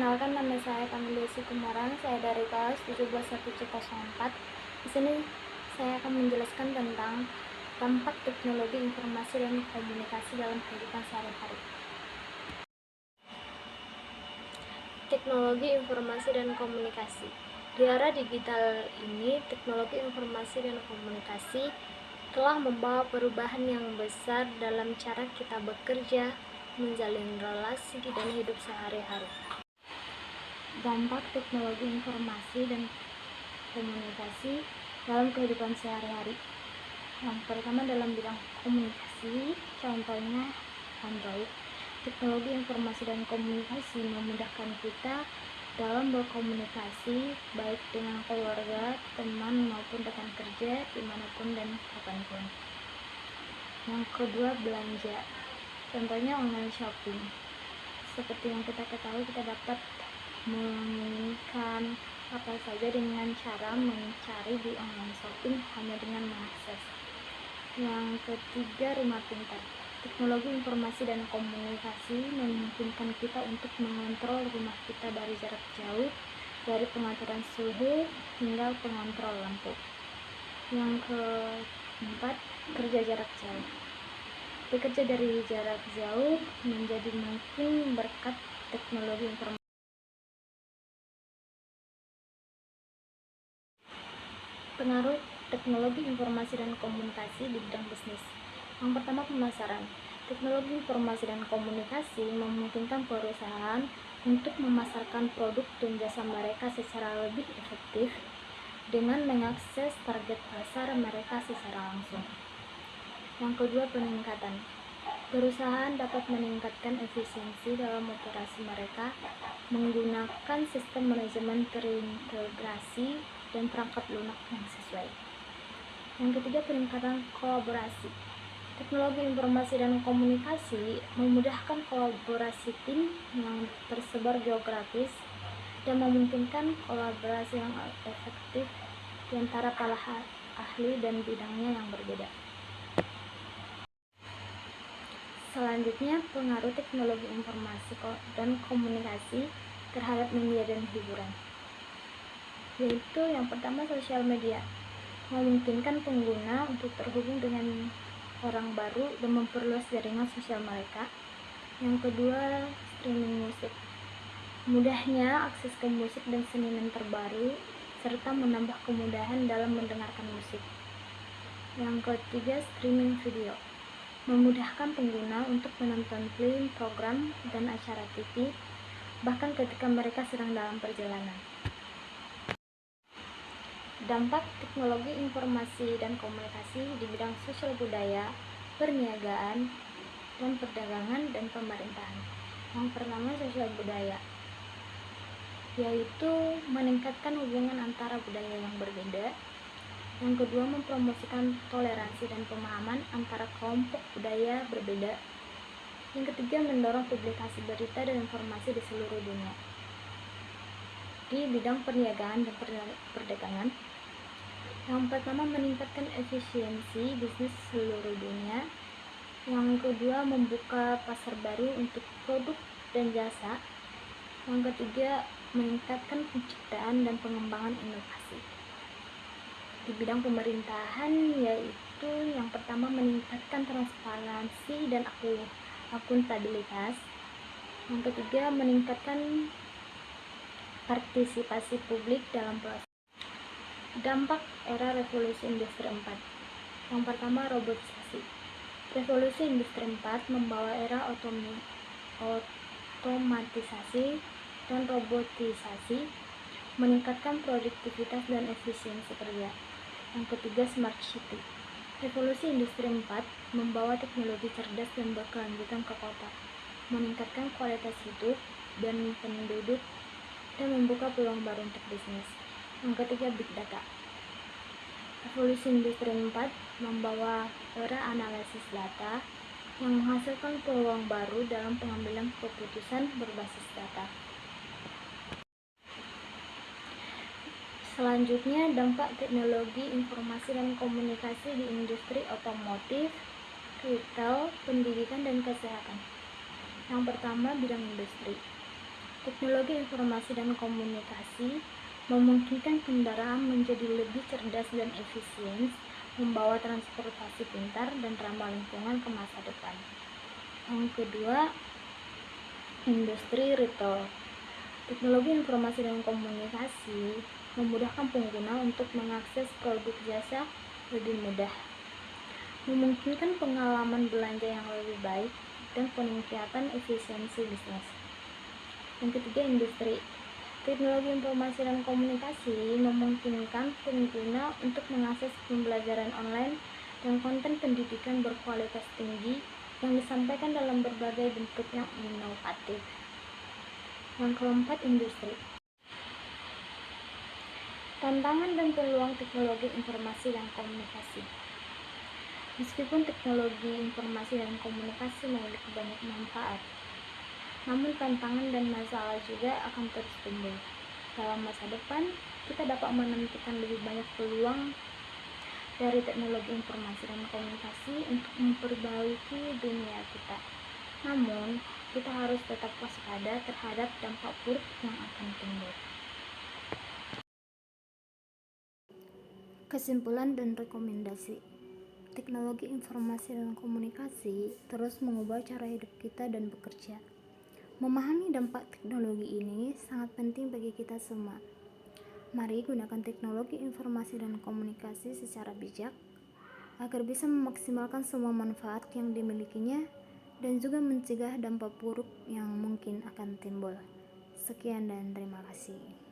Perkenalkan, nama saya Kamil Desi Kumaran. Saya dari kelas 171C04. Di sini saya akan menjelaskan tentang dampak teknologi informasi dan komunikasi dalam kehidupan sehari-hari. Teknologi informasi dan komunikasi. Di era digital ini, teknologi informasi dan komunikasi telah membawa perubahan yang besar dalam cara kita bekerja, menjalin relasi, dan hidup sehari-hari. Dampak teknologi informasi dan komunikasi dalam kehidupan sehari-hari. Yang pertama, dalam bidang komunikasi, contohnya Android. Teknologi informasi dan komunikasi memudahkan kita dalam berkomunikasi baik dengan keluarga, teman, maupun rekan kerja dimanapun dan kapanpun. Yang kedua, belanja. Contohnya online shopping. Seperti yang kita ketahui, kita dapat menginginkan apa saja dengan cara mencari di online shopping hanya dengan mengakses. Yang ketiga, rumah pintar. Teknologi informasi dan komunikasi memungkinkan kita untuk mengontrol rumah kita dari jarak jauh, dari pengaturan suhu hingga pengontrol lampu. Yang keempat, kerja jarak jauh. Bekerja dari jarak jauh menjadi mungkin berkat teknologi informasi. Pengaruh teknologi informasi dan komunikasi di bidang bisnis. Yang pertama, pemasaran. Teknologi informasi dan komunikasi memungkinkan perusahaan untuk memasarkan produk dan jasa mereka secara lebih efektif dengan mengakses target pasar mereka secara langsung. Yang kedua, peningkatan. Perusahaan dapat meningkatkan efisiensi dalam operasi mereka menggunakan sistem manajemen terintegrasi dan perangkat lunak yang sesuai. Yang ketiga, peningkatan kolaborasi. Teknologi informasi dan komunikasi memudahkan kolaborasi tim yang tersebar geografis dan memungkinkan kolaborasi yang efektif di antara para ahli dan bidangnya yang berbeda. Selanjutnya, pengaruh teknologi informasi dan komunikasi terhadap media dan hiburan. Yaitu yang pertama, sosial media memungkinkan pengguna untuk terhubung dengan orang baru dan memperluas jaringan sosial mereka. Yang kedua, streaming musik. Mudahnya akses ke musik dan seniman terbaru serta menambah kemudahan dalam mendengarkan musik. Yang ketiga, streaming video memudahkan pengguna untuk menonton film, program, dan acara TV bahkan ketika mereka sedang dalam perjalanan. Dampak teknologi informasi dan komunikasi di bidang sosial budaya, perniagaan, dan perdagangan dan pemerintahan. Yang pertama, sosial budaya, yaitu meningkatkan hubungan antara budaya yang berbeda. Yang kedua, mempromosikan toleransi dan pemahaman antara kelompok budaya berbeda. Yang ketiga, mendorong publikasi berita dan informasi di seluruh dunia. Di bidang perniagaan dan perdagangan, yang pertama, meningkatkan efisiensi bisnis seluruh dunia. Yang kedua, membuka pasar baru untuk produk dan jasa. Yang ketiga, meningkatkan penciptaan dan pengembangan inovasi. Di bidang pemerintahan, yaitu yang pertama, meningkatkan transparansi dan akuntabilitas. Yang ketiga, meningkatkan partisipasi publik dalam proses. Dampak era revolusi industri 4. Yang pertama, robotisasi. Revolusi industri 4 membawa era otomatisasi dan robotisasi, meningkatkan produktivitas dan efisiensi kerja. Yang ketiga, smart city. Revolusi industri 4 membawa teknologi cerdas dan berkelanjutan ke kota, meningkatkan kualitas hidup dan penduduk, dan membuka peluang baru untuk bisnis. Yang ketiga, big data. Revolusi industri 4 membawa era analisis data yang menghasilkan peluang baru dalam pengambilan keputusan berbasis data. Selanjutnya, dampak teknologi informasi dan komunikasi di industri otomotif, retail, pendidikan, dan kesehatan. Yang pertama, bidang industri. Teknologi informasi dan komunikasi memungkinkan kendaraan menjadi lebih cerdas dan efisien, membawa transportasi pintar dan ramah lingkungan ke masa depan. Yang kedua, industri retail. Teknologi informasi dan komunikasi memudahkan pengguna untuk mengakses produk jasa lebih mudah, memungkinkan pengalaman belanja yang lebih baik, dan peningkatan efisiensi bisnis. Yang ketiga, industri. Teknologi informasi dan komunikasi memungkinkan pengguna untuk mengakses pembelajaran online dan konten pendidikan berkualitas tinggi yang disampaikan dalam berbagai bentuk yang inovatif. Yang keempat, industri. Tantangan dan peluang teknologi informasi dan komunikasi. Meskipun teknologi informasi dan komunikasi memiliki banyak manfaat, namun tantangan dan masalah juga akan terus timbul. Dalam masa depan, kita dapat menentukan lebih banyak peluang dari teknologi informasi dan komunikasi untuk memperbaiki dunia kita. Namun, kita harus tetap waspada terhadap dampak buruk yang akan timbul. Kesimpulan dan rekomendasi. Teknologi informasi dan komunikasi terus mengubah cara hidup kita dan bekerja. Memahami dampak teknologi ini sangat penting bagi kita semua. Mari gunakan teknologi informasi dan komunikasi secara bijak agar bisa memaksimalkan semua manfaat yang dimilikinya dan juga mencegah dampak buruk yang mungkin akan timbul. Sekian dan terima kasih.